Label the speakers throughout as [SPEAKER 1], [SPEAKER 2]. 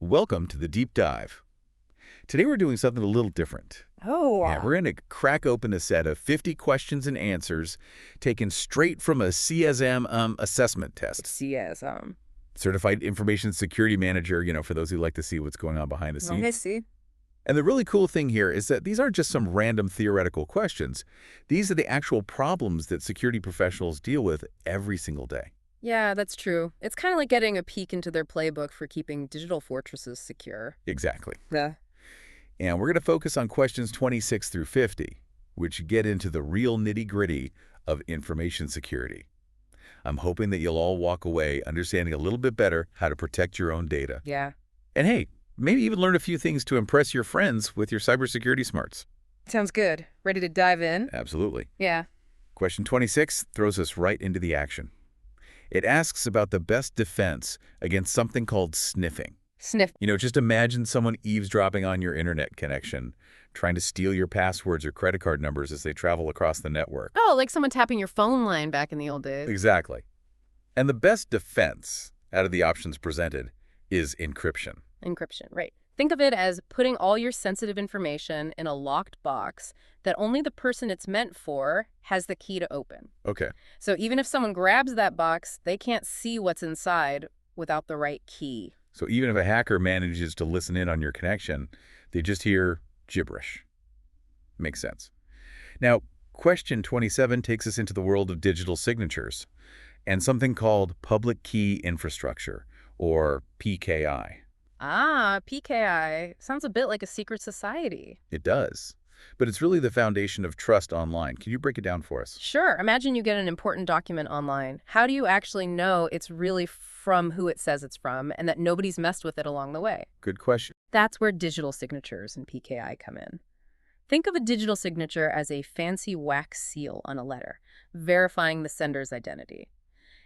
[SPEAKER 1] Welcome to the Deep Dive. Today we're doing something a little different.
[SPEAKER 2] Oh,
[SPEAKER 1] Yeah, we're going to crack open a set of 50 questions and answers taken straight from a CISM assessment test.
[SPEAKER 2] CISM.
[SPEAKER 1] Certified Information Security Manager, for those who like to see what's going on behind the scenes.
[SPEAKER 2] Okay, see.
[SPEAKER 1] And the really cool thing here is that these aren't just some random theoretical questions. These are the actual problems that security professionals deal with every single day.
[SPEAKER 2] Yeah, that's true. It's kind of like getting a peek into their playbook for keeping digital fortresses secure.
[SPEAKER 1] Exactly.
[SPEAKER 2] Yeah.
[SPEAKER 1] And we're going to focus on questions 26 through 50, which get into the real nitty-gritty of information security. I'm hoping that you'll all walk away understanding a little bit better how to protect your own data.
[SPEAKER 2] Yeah.
[SPEAKER 1] And hey, maybe even learn a few things to impress your friends with your cybersecurity smarts.
[SPEAKER 2] Sounds good. Ready to dive in?
[SPEAKER 1] Absolutely.
[SPEAKER 2] Yeah.
[SPEAKER 1] Question 26 throws us right into the action. It asks about the best defense against something called sniffing.
[SPEAKER 2] Sniff.
[SPEAKER 1] Just imagine someone eavesdropping on your internet connection, trying to steal your passwords or credit card numbers as they travel across the network.
[SPEAKER 2] Oh, like someone tapping your phone line back in the old days.
[SPEAKER 1] Exactly. And the best defense out of the options presented is encryption.
[SPEAKER 2] Encryption, right. Think of it as putting all your sensitive information in a locked box that only the person it's meant for has the key to open.
[SPEAKER 1] Okay.
[SPEAKER 2] So even if someone grabs that box, they can't see what's inside without the right key.
[SPEAKER 1] So even if a hacker manages to listen in on your connection, they just hear gibberish. Makes sense. Now, question 27 takes us into the world of digital signatures and something called public key infrastructure, or PKI.
[SPEAKER 2] Ah, PKI. Sounds a bit like a secret society.
[SPEAKER 1] It does. But it's really the foundation of trust online. Can you break it down for us?
[SPEAKER 2] Sure. Imagine you get an important document online. How do you actually know it's really from who it says it's from and that nobody's messed with it along the way?
[SPEAKER 1] Good question.
[SPEAKER 2] That's where digital signatures and PKI come in. Think of a digital signature as a fancy wax seal on a letter, verifying the sender's identity.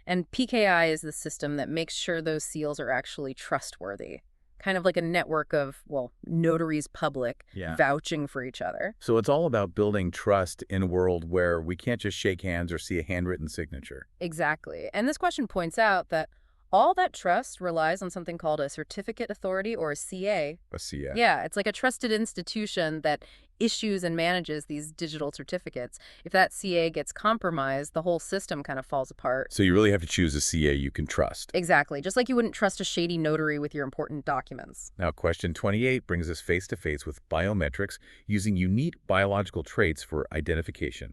[SPEAKER 2] And PKI is the system that makes sure those seals are actually trustworthy. Kind of like a network of, notaries public vouching for each other.
[SPEAKER 1] So it's all about building trust in a world where we can't just shake hands or see a handwritten signature.
[SPEAKER 2] Exactly. And this question points out that all that trust relies on something called a certificate authority, or a CA.
[SPEAKER 1] A CA.
[SPEAKER 2] Yeah, it's like a trusted institution that issues and manages these digital certificates. If that CA gets compromised, the whole system kind of falls apart.
[SPEAKER 1] So you really have to choose a CA you can trust.
[SPEAKER 2] Exactly. Just like you wouldn't trust a shady notary with your important documents.
[SPEAKER 1] Now, question 28 brings us face-to-face with biometrics using unique biological traits for identification.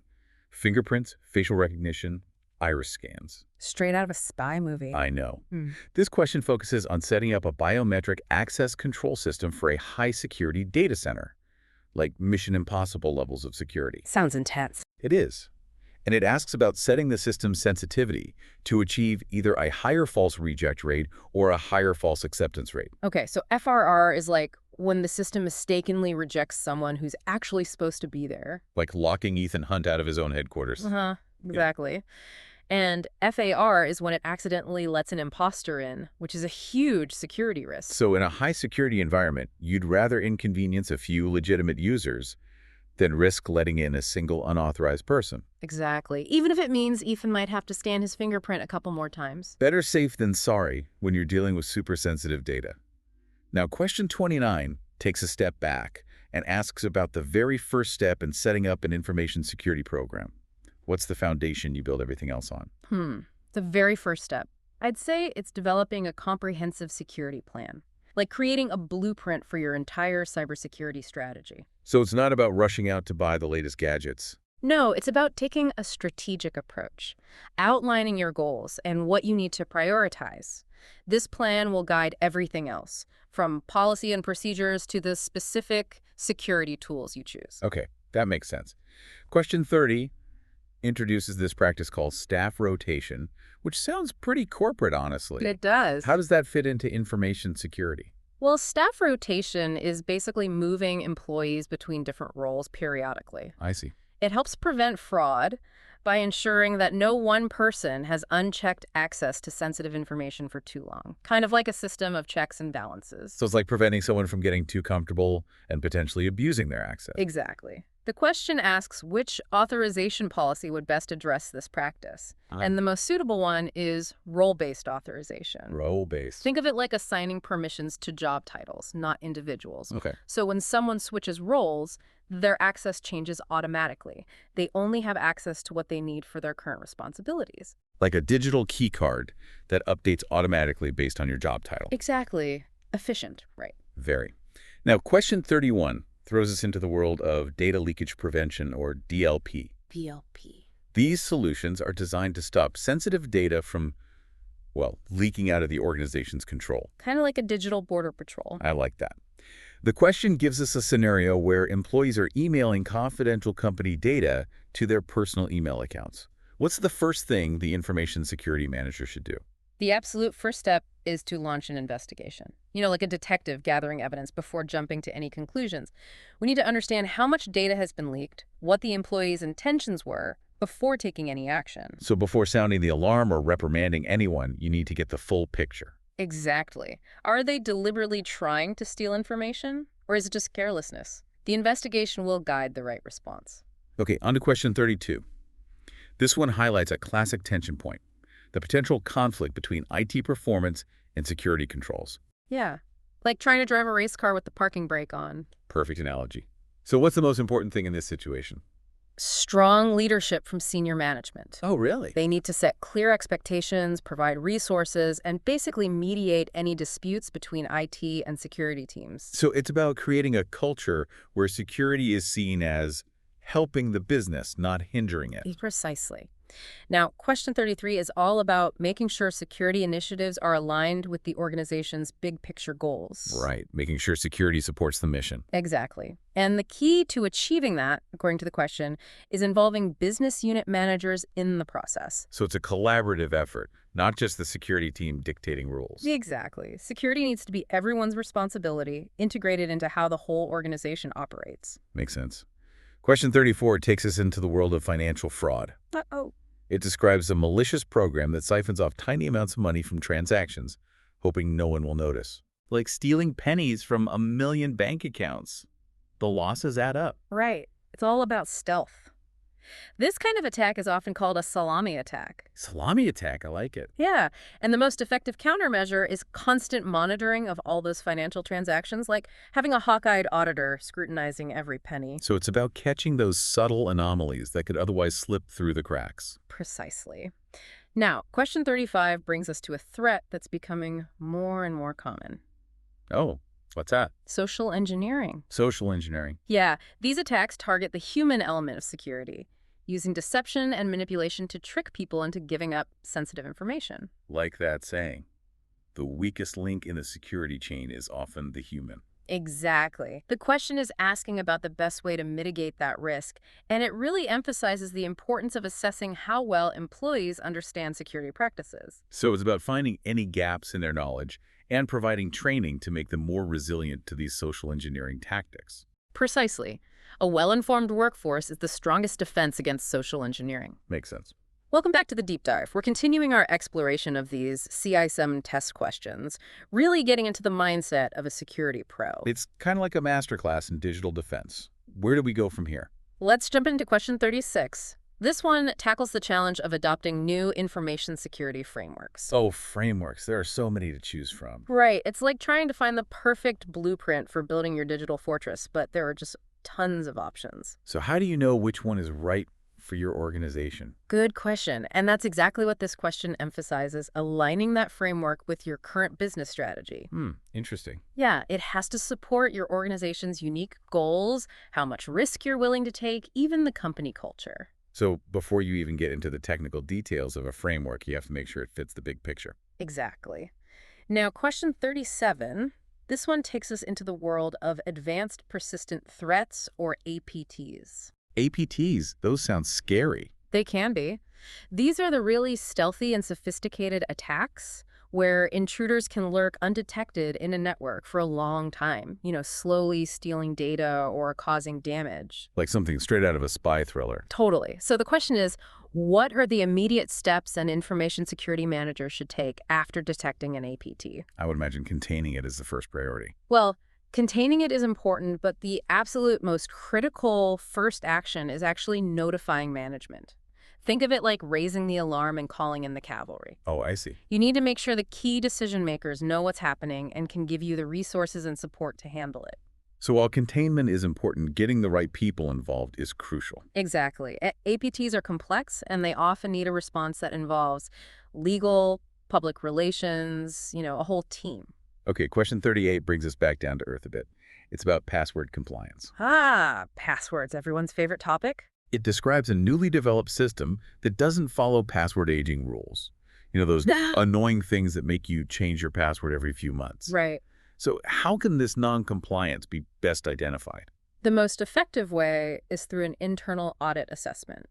[SPEAKER 1] Fingerprints, facial recognition, iris scans.
[SPEAKER 2] Straight out of a spy movie.
[SPEAKER 1] I know. This question focuses on setting up a biometric access control system for a high-security data center, like Mission Impossible levels of security.
[SPEAKER 2] Sounds intense.
[SPEAKER 1] It is. And it asks about setting the system's sensitivity to achieve either a higher false reject rate or a higher false acceptance rate.
[SPEAKER 2] Okay, so FRR is like when the system mistakenly rejects someone who's actually supposed to be there.
[SPEAKER 1] Like locking Ethan Hunt out of his own headquarters.
[SPEAKER 2] Exactly. Yeah. And FAR is when it accidentally lets an imposter in, which is a huge security risk.
[SPEAKER 1] So in a high-security environment, you'd rather inconvenience a few legitimate users than risk letting in a single unauthorized person.
[SPEAKER 2] Exactly. Even if it means Ethan might have to scan his fingerprint a couple more times.
[SPEAKER 1] Better safe than sorry when you're dealing with super sensitive data. Now, question 29 takes a step back and asks about the very first step in setting up an information security program. What's the foundation you build everything else on?
[SPEAKER 2] The very first step. I'd say it's developing a comprehensive security plan, like creating a blueprint for your entire cybersecurity strategy.
[SPEAKER 1] So it's not about rushing out to buy the latest gadgets.
[SPEAKER 2] No, it's about taking a strategic approach, outlining your goals and what you need to prioritize. This plan will guide everything else, from policy and procedures to the specific security tools you choose.
[SPEAKER 1] Okay, that makes sense. Question 30 introduces this practice called staff rotation, which sounds pretty corporate, honestly.
[SPEAKER 2] It does.
[SPEAKER 1] How does that fit into information security?
[SPEAKER 2] Well, staff rotation is basically moving employees between different roles periodically.
[SPEAKER 1] I see.
[SPEAKER 2] It helps prevent fraud by ensuring that no one person has unchecked access to sensitive information for too long. Kind of like a system of checks and balances.
[SPEAKER 1] So it's like preventing someone from getting too comfortable and potentially abusing their access.
[SPEAKER 2] Exactly. The question asks which authorization policy would best address this practice. And the most suitable one is role-based authorization.
[SPEAKER 1] Role-based.
[SPEAKER 2] Think of it like assigning permissions to job titles, not individuals.
[SPEAKER 1] Okay.
[SPEAKER 2] So when someone switches roles, their access changes automatically. They only have access to what they need for their current responsibilities.
[SPEAKER 1] Like a digital key card that updates automatically based on your job title.
[SPEAKER 2] Exactly. Efficient, right?
[SPEAKER 1] Very. Now, question 31 throws us into the world of data leakage prevention, or DLP.
[SPEAKER 2] DLP.
[SPEAKER 1] These solutions are designed to stop sensitive data from, well, leaking out of the organization's control.
[SPEAKER 2] Kind of like a digital border patrol.
[SPEAKER 1] I like that. The question gives us a scenario where employees are emailing confidential company data to their personal email accounts. What's the first thing the information security manager should do?
[SPEAKER 2] The absolute first step is to launch an investigation. Like a detective gathering evidence before jumping to any conclusions. We need to understand how much data has been leaked, what the employee's intentions were, before taking any action.
[SPEAKER 1] So before sounding the alarm or reprimanding anyone, you need to get the full picture.
[SPEAKER 2] Exactly. Are they deliberately trying to steal information? Or is it just carelessness? The investigation will guide the right response.
[SPEAKER 1] Okay, on to question 32. This one highlights a classic tension point: the potential conflict between IT performance and security controls.
[SPEAKER 2] Yeah, like trying to drive a race car with the parking brake on.
[SPEAKER 1] Perfect analogy. So what's the most important thing in this situation?
[SPEAKER 2] Strong leadership from senior management.
[SPEAKER 1] Oh, really?
[SPEAKER 2] They need to set clear expectations, provide resources, and basically mediate any disputes between IT and security teams.
[SPEAKER 1] So it's about creating a culture where security is seen as helping the business, not hindering it.
[SPEAKER 2] Precisely. Now, question 33 is all about making sure security initiatives are aligned with the organization's big picture goals.
[SPEAKER 1] Right, making sure security supports the mission.
[SPEAKER 2] Exactly. And the key to achieving that, according to the question, is involving business unit managers in the process.
[SPEAKER 1] So it's a collaborative effort, not just the security team dictating rules.
[SPEAKER 2] Exactly. Security needs to be everyone's responsibility, integrated into how the whole organization operates.
[SPEAKER 1] Makes sense. Question 34 takes us into the world of financial fraud.
[SPEAKER 2] Uh-oh.
[SPEAKER 1] It describes a malicious program that siphons off tiny amounts of money from transactions, hoping no one will notice. Like stealing pennies from 1 million bank accounts. The losses add up.
[SPEAKER 2] Right. It's all about stealth. This kind of attack is often called a salami attack.
[SPEAKER 1] Salami attack, I like it.
[SPEAKER 2] Yeah, and the most effective countermeasure is constant monitoring of all those financial transactions, like having a hawk-eyed auditor scrutinizing every penny.
[SPEAKER 1] So it's about catching those subtle anomalies that could otherwise slip through the cracks.
[SPEAKER 2] Precisely. Now, question 35 brings us to a threat that's becoming more and more common.
[SPEAKER 1] Oh, what's that?
[SPEAKER 2] Social engineering.
[SPEAKER 1] Social engineering.
[SPEAKER 2] Yeah, these attacks target the human element of security, using deception and manipulation to trick people into giving up sensitive information.
[SPEAKER 1] Like that saying, the weakest link in the security chain is often the human.
[SPEAKER 2] Exactly. The question is asking about the best way to mitigate that risk, and it really emphasizes the importance of assessing how well employees understand security practices.
[SPEAKER 1] So it's about finding any gaps in their knowledge and providing training to make them more resilient to these social engineering tactics.
[SPEAKER 2] Precisely. A well-informed workforce is the strongest defense against social engineering.
[SPEAKER 1] Makes sense.
[SPEAKER 2] Welcome back to the Deep Dive. We're continuing our exploration of these CISM test questions, really getting into the mindset of a security pro.
[SPEAKER 1] It's kind of like a masterclass in digital defense. Where do we go from here?
[SPEAKER 2] Let's jump into question 36. This one tackles the challenge of adopting new information security frameworks.
[SPEAKER 1] Oh, frameworks. There are so many to choose from.
[SPEAKER 2] Right. It's like trying to find the perfect blueprint for building your digital fortress, but there are just tons of options.
[SPEAKER 1] So how do you know which one is right for your organization?
[SPEAKER 2] Good question. And that's exactly what this question emphasizes, aligning that framework with your current business strategy.
[SPEAKER 1] Interesting.
[SPEAKER 2] Yeah, it has to support your organization's unique goals, how much risk you're willing to take, even the company culture.
[SPEAKER 1] So before you even get into the technical details of a framework, you have to make sure it fits the big picture.
[SPEAKER 2] Exactly. Now, question 37, this one takes us into the world of advanced persistent threats, or APTs.
[SPEAKER 1] APTs, those sound scary.
[SPEAKER 2] They can be. These are the really stealthy and sophisticated attacks where intruders can lurk undetected in a network for a long time, slowly stealing data or causing damage.
[SPEAKER 1] Like something straight out of a spy thriller.
[SPEAKER 2] Totally. So the question is, what are the immediate steps an information security manager should take after detecting an APT?
[SPEAKER 1] I would imagine containing it is the first priority.
[SPEAKER 2] Well, Containing it is important, but the absolute most critical first action is actually notifying management. Think of it like raising the alarm and calling in the cavalry.
[SPEAKER 1] Oh, I see.
[SPEAKER 2] You need to make sure the key decision makers know what's happening and can give you the resources and support to handle it.
[SPEAKER 1] So while containment is important, getting the right people involved is crucial.
[SPEAKER 2] Exactly. APTs are complex, and they often need a response that involves legal, public relations, a whole team.
[SPEAKER 1] Okay, question 38 brings us back down to earth a bit. It's about password compliance.
[SPEAKER 2] Passwords, everyone's favorite topic.
[SPEAKER 1] It describes a newly developed system that doesn't follow password aging rules. Those annoying things that make you change your password every few months.
[SPEAKER 2] Right.
[SPEAKER 1] So how can this non-compliance be best identified?
[SPEAKER 2] The most effective way is through an internal audit assessment.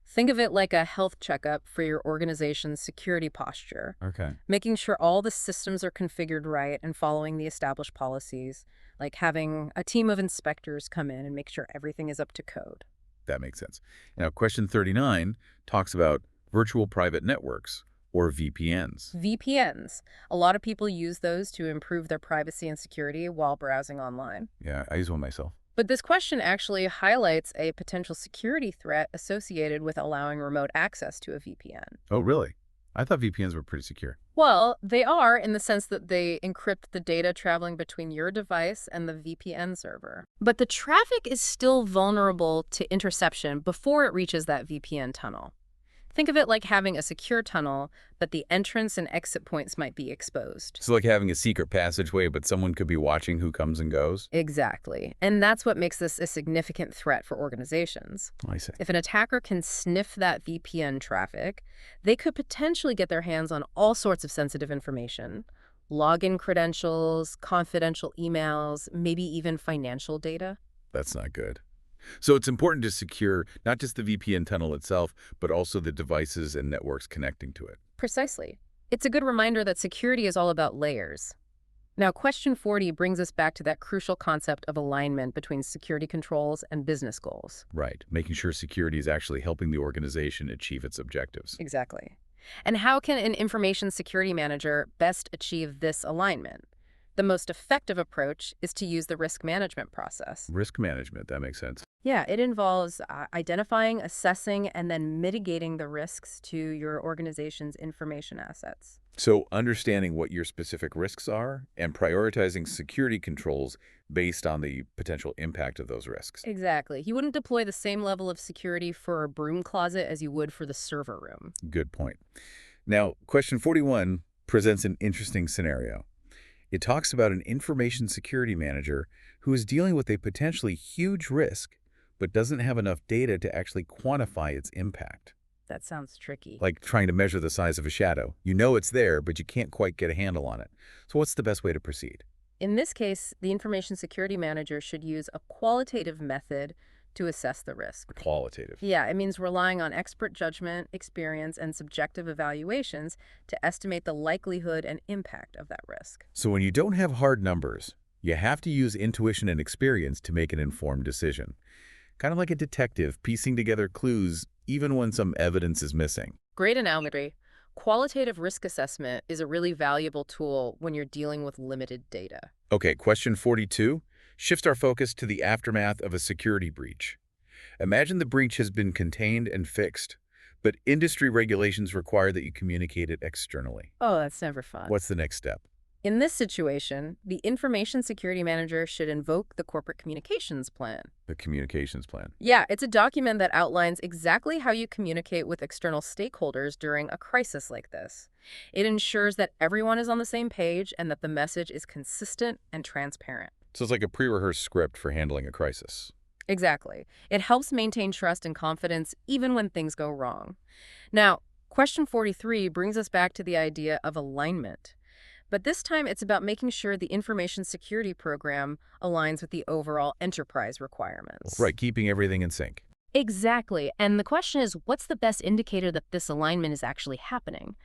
[SPEAKER 2] Think of it like a health checkup for your organization's security posture,
[SPEAKER 1] Okay.
[SPEAKER 2] making sure all the systems are configured right and following the established policies, like having a team of inspectors come in and make sure everything is up to code.
[SPEAKER 1] That makes sense. Now, question 39 talks about virtual private networks, or VPNs.
[SPEAKER 2] VPNs. A lot of people use those to improve their privacy and security while browsing online.
[SPEAKER 1] Yeah, I use one myself.
[SPEAKER 2] But this question actually highlights a potential security threat associated with allowing remote access to a VPN.
[SPEAKER 1] Oh, really? I thought VPNs were pretty secure.
[SPEAKER 2] Well, they are in the sense that they encrypt the data traveling between your device and the VPN server. But the traffic is still vulnerable to interception before it reaches that VPN tunnel. Think of it like having a secure tunnel, but the entrance and exit points might be exposed.
[SPEAKER 1] So like having a secret passageway, but someone could be watching who comes and goes?
[SPEAKER 2] Exactly. And that's what makes this a significant threat for organizations.
[SPEAKER 1] I see.
[SPEAKER 2] If an attacker can sniff that VPN traffic, they could potentially get their hands on all sorts of sensitive information. Login credentials, confidential emails, maybe even financial data.
[SPEAKER 1] That's not good. So it's important to secure not just the VPN tunnel itself, but also the devices and networks connecting to it.
[SPEAKER 2] Precisely. It's a good reminder that security is all about layers. Now, question 40 brings us back to that crucial concept of alignment between security controls and business goals.
[SPEAKER 1] Right. Making sure security is actually helping the organization achieve its objectives.
[SPEAKER 2] Exactly. And how can an information security manager best achieve this alignment? The most effective approach is to use the risk management process.
[SPEAKER 1] Risk management, that makes sense.
[SPEAKER 2] Yeah, it involves identifying, assessing, and then mitigating the risks to your organization's information assets.
[SPEAKER 1] So understanding what your specific risks are and prioritizing security controls based on the potential impact of those risks.
[SPEAKER 2] Exactly. You wouldn't deploy the same level of security for a broom closet as you would for the server room.
[SPEAKER 1] Good point. Now, question 41 presents an interesting scenario. It talks about an information security manager who is dealing with a potentially huge risk, but doesn't have enough data to actually quantify its impact.
[SPEAKER 2] That sounds tricky.
[SPEAKER 1] Like trying to measure the size of a shadow. You know it's there, but you can't quite get a handle on it. So what's the best way to proceed?
[SPEAKER 2] In this case, the information security manager should use a qualitative method to assess the risk.
[SPEAKER 1] Qualitative.
[SPEAKER 2] Yeah, it means relying on expert judgment, experience, and subjective evaluations to estimate the likelihood and impact of that risk.
[SPEAKER 1] So when you don't have hard numbers, you have to use intuition and experience to make an informed decision. Kind of like a detective piecing together clues even when some evidence is missing.
[SPEAKER 2] Great analogy. Qualitative risk assessment is a really valuable tool when you're dealing with limited data.
[SPEAKER 1] Okay, question 42 shifts our focus to the aftermath of a security breach. Imagine the breach has been contained and fixed, but industry regulations require that you communicate it externally.
[SPEAKER 2] Oh, that's never fun.
[SPEAKER 1] What's the next step?
[SPEAKER 2] In this situation, the information security manager should invoke the corporate communications plan.
[SPEAKER 1] The communications plan.
[SPEAKER 2] Yeah, it's a document that outlines exactly how you communicate with external stakeholders during a crisis like this. It ensures that everyone is on the same page and that the message is consistent and transparent.
[SPEAKER 1] So it's like a pre-rehearsed script for handling a crisis.
[SPEAKER 2] Exactly. It helps maintain trust and confidence even when things go wrong. Now, question 43 brings us back to the idea of alignment. But this time, it's about making sure the information security program aligns with the overall enterprise requirements.
[SPEAKER 1] Right, keeping everything in sync.
[SPEAKER 2] Exactly. And the question is, what's the best indicator that this alignment is actually happening?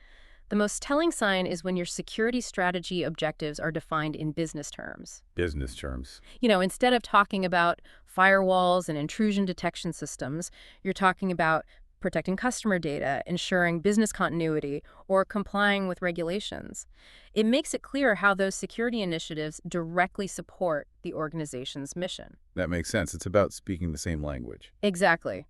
[SPEAKER 2] The most telling sign is when your security strategy objectives are defined in business terms.
[SPEAKER 1] Business terms.
[SPEAKER 2] Instead of talking about firewalls and intrusion detection systems, you're talking about protecting customer data, ensuring business continuity, or complying with regulations. It makes it clear how those security initiatives directly support the organization's mission.
[SPEAKER 1] That makes sense. It's about speaking the same language.
[SPEAKER 2] Exactly.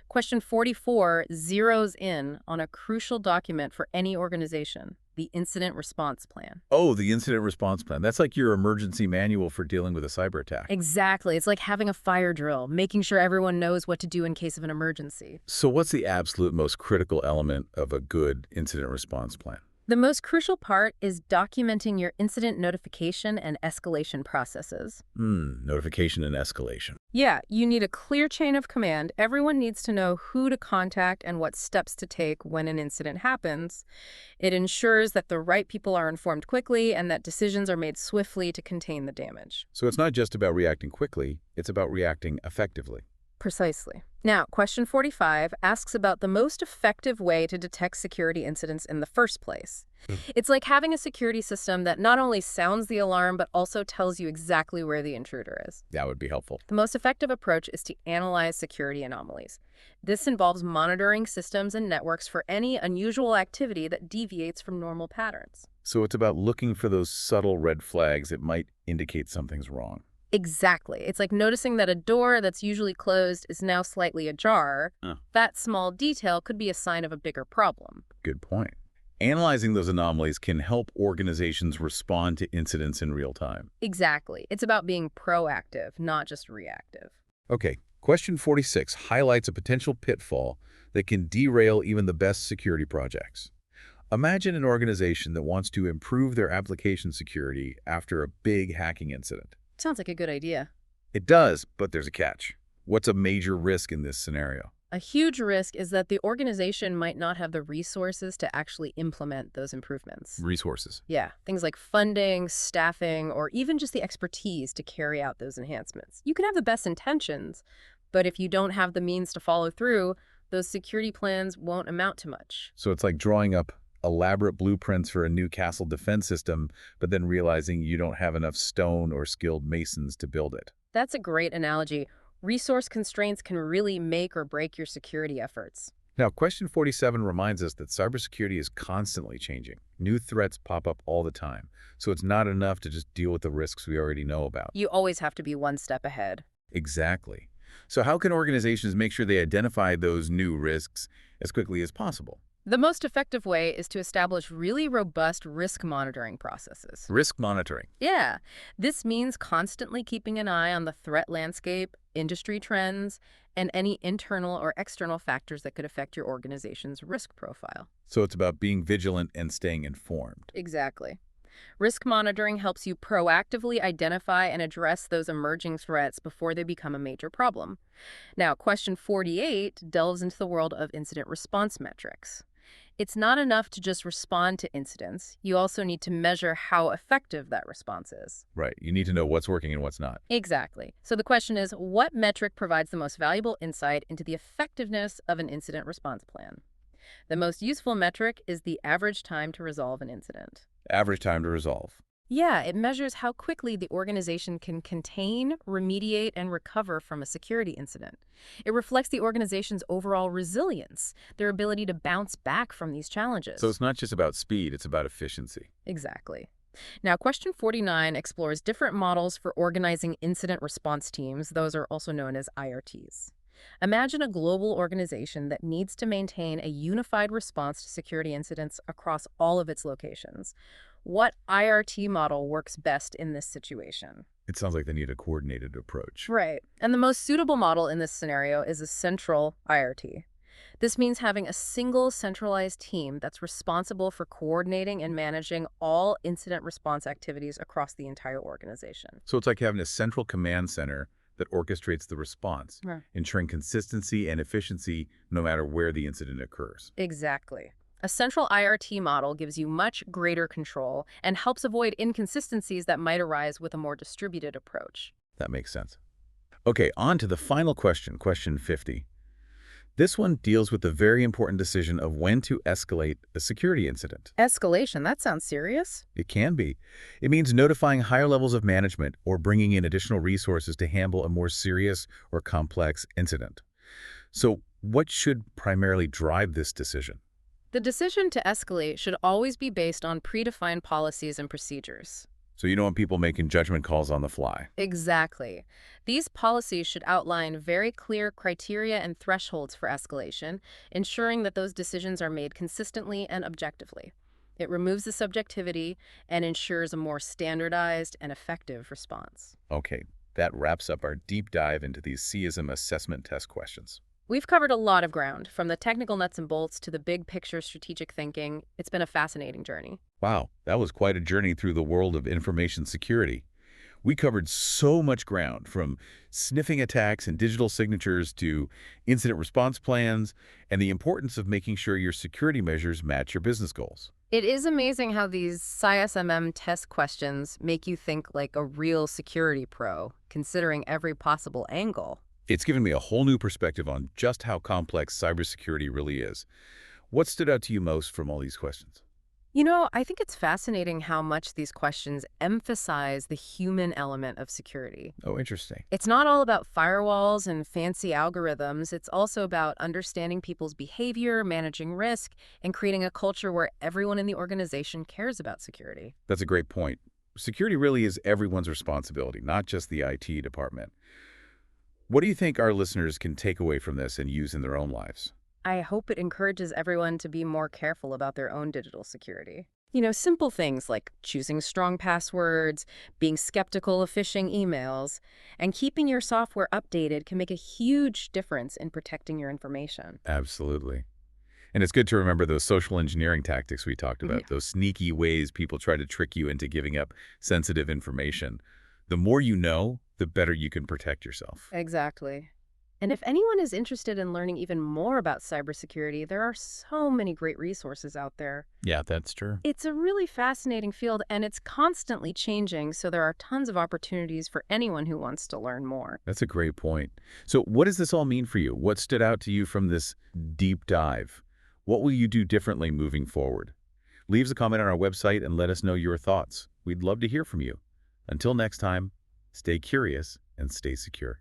[SPEAKER 2] Question 44 zeroes in on a crucial document for any organization, the Incident Response Plan.
[SPEAKER 1] Oh, the incident response plan. That's like your emergency manual for dealing with a cyber attack.
[SPEAKER 2] Exactly. It's like having a fire drill, making sure everyone knows what to do in case of an emergency.
[SPEAKER 1] So what's the absolute most critical element of a good incident response plan?
[SPEAKER 2] The most crucial part is documenting your incident notification and escalation processes.
[SPEAKER 1] Notification and escalation.
[SPEAKER 2] Yeah, you need a clear chain of command. Everyone needs to know who to contact and what steps to take when an incident happens. It ensures that the right people are informed quickly and that decisions are made swiftly to contain the damage.
[SPEAKER 1] So it's not just about reacting quickly, it's about reacting effectively.
[SPEAKER 2] Precisely. Now, question 45 asks about the most effective way to detect security incidents in the first place. It's like having a security system that not only sounds the alarm, but also tells you exactly where the intruder is.
[SPEAKER 1] That would be helpful.
[SPEAKER 2] The most effective approach is to analyze security anomalies. This involves monitoring systems and networks for any unusual activity that deviates from normal patterns.
[SPEAKER 1] So it's about looking for those subtle red flags that might indicate something's wrong.
[SPEAKER 2] Exactly. It's like noticing that a door that's usually closed is now slightly ajar. That small detail could be a sign of a bigger problem.
[SPEAKER 1] Good point. Analyzing those anomalies can help organizations respond to incidents in real time.
[SPEAKER 2] Exactly. It's about being proactive, not just reactive.
[SPEAKER 1] Okay, question 46 highlights a potential pitfall that can derail even the best security projects. Imagine an organization that wants to improve their application security after a big hacking incident.
[SPEAKER 2] Sounds like a good idea.
[SPEAKER 1] It does, but there's a catch. What's a major risk in this scenario?
[SPEAKER 2] A huge risk is that the organization might not have the resources to actually implement those improvements.
[SPEAKER 1] Resources.
[SPEAKER 2] Yeah, things like funding, staffing, or even just the expertise to carry out those enhancements. You can have the best intentions, but if you don't have the means to follow through, those security plans won't amount to much.
[SPEAKER 1] So it's like drawing up elaborate blueprints for a new castle defense system, but then realizing you don't have enough stone or skilled masons to build it.
[SPEAKER 2] That's a great analogy. Resource constraints can really make or break your security efforts.
[SPEAKER 1] Now, question 47 reminds us that cybersecurity is constantly changing. New threats pop up all the time, so it's not enough to just deal with the risks we already know about.
[SPEAKER 2] You always have to be one step ahead.
[SPEAKER 1] Exactly. So how can organizations make sure they identify those new risks as quickly as possible?
[SPEAKER 2] The most effective way is to establish really robust risk monitoring processes.
[SPEAKER 1] Risk monitoring.
[SPEAKER 2] Yeah, this means constantly keeping an eye on the threat landscape, industry trends, and any internal or external factors that could affect your organization's risk profile.
[SPEAKER 1] So it's about being vigilant and staying informed.
[SPEAKER 2] Exactly. Risk monitoring helps you proactively identify and address those emerging threats before they become a major problem. Now, question 48 delves into the world of incident response metrics. It's not enough to just respond to incidents. You also need to measure how effective that response is.
[SPEAKER 1] Right. You need to know what's working and what's not.
[SPEAKER 2] Exactly. So the question is, what metric provides the most valuable insight into the effectiveness of an incident response plan? The most useful metric is the average time to resolve an incident.
[SPEAKER 1] Average time to resolve.
[SPEAKER 2] Yeah, it measures how quickly the organization can contain, remediate, and recover from a security incident. It reflects the organization's overall resilience, their ability to bounce back from these challenges.
[SPEAKER 1] So it's not just about speed, it's about efficiency.
[SPEAKER 2] Exactly. Now, question 49 explores different models for organizing incident response teams. Those are also known as IRTs. Imagine a global organization that needs to maintain a unified response to security incidents across all of its locations. What IRT model works best in this situation?
[SPEAKER 1] It sounds like they need a coordinated approach.
[SPEAKER 2] Right. And the most suitable model in this scenario is a central IRT. This means having a single centralized team that's responsible for coordinating and managing all incident response activities across the entire organization.
[SPEAKER 1] So it's like having a central command center that orchestrates the response, ensuring consistency and efficiency no matter where the incident occurs.
[SPEAKER 2] Exactly. A central IRT model gives you much greater control and helps avoid inconsistencies that might arise with a more distributed approach.
[SPEAKER 1] That makes sense. Okay, on to the final question, question 50. This one deals with the very important decision of when to escalate a security incident.
[SPEAKER 2] Escalation, that sounds serious.
[SPEAKER 1] It can be. It means notifying higher levels of management or bringing in additional resources to handle a more serious or complex incident. So What should primarily drive this decision?
[SPEAKER 2] The decision to escalate should always be based on predefined policies and procedures.
[SPEAKER 1] So you don't want people making judgment calls on the fly.
[SPEAKER 2] Exactly. These policies should outline very clear criteria and thresholds for escalation, ensuring that those decisions are made consistently and objectively. It removes the subjectivity and ensures a more standardized and effective response.
[SPEAKER 1] Okay, that wraps up our deep dive into these CISM assessment test questions.
[SPEAKER 2] We've covered a lot of ground, from the technical nuts and bolts to the big picture strategic thinking. It's been a fascinating journey.
[SPEAKER 1] Wow, that was quite a journey through the world of information security. We covered so much ground, from sniffing attacks and digital signatures to incident response plans and the importance of making sure your security measures match your business goals.
[SPEAKER 2] It is amazing how these CISM test questions make you think like a real security pro, considering every possible angle.
[SPEAKER 1] It's given me a whole new perspective on just how complex cybersecurity really is. What stood out to you most from all these questions?
[SPEAKER 2] I think it's fascinating how much these questions emphasize the human element of security.
[SPEAKER 1] Oh, interesting.
[SPEAKER 2] It's not all about firewalls and fancy algorithms. It's also about understanding people's behavior, managing risk, and creating a culture where everyone in the organization cares about security.
[SPEAKER 1] That's a great point. Security really is everyone's responsibility, not just the IT department. What do you think our listeners can take away from this and use in their own lives?
[SPEAKER 2] I hope it encourages everyone to be more careful about their own digital security. Simple things like choosing strong passwords, being skeptical of phishing emails, and keeping your software updated can make a huge difference in protecting your information.
[SPEAKER 1] Absolutely. And it's good to remember those social engineering tactics we talked about, those sneaky ways people try to trick you into giving up sensitive information. The more you know, the better you can protect yourself.
[SPEAKER 2] Exactly. And if anyone is interested in learning even more about cybersecurity, there are so many great resources out there.
[SPEAKER 1] Yeah, that's true.
[SPEAKER 2] It's a really fascinating field, and it's constantly changing, so there are tons of opportunities for anyone who wants to learn more.
[SPEAKER 1] That's a great point. So what does this all mean for you? What stood out to you from this deep dive? What will you do differently moving forward? Leave us a comment on our website and let us know your thoughts. We'd love to hear from you. Until next time, stay curious and stay secure.